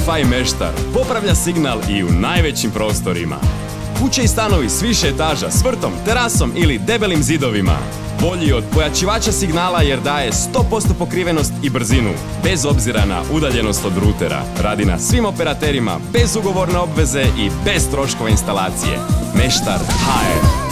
Wi-Fi Meštar popravlja signal i u najvećim prostorima. Kuće i stanovi s više etaža, s vrtom, terasom ili debelim zidovima. Bolji od pojačivača signala jer daje 100% pokrivenost i brzinu, bez obzira na udaljenost od rutera. Radi na svim operaterima, bez ugovorne obveze i bez troškova instalacije. Meštar HR.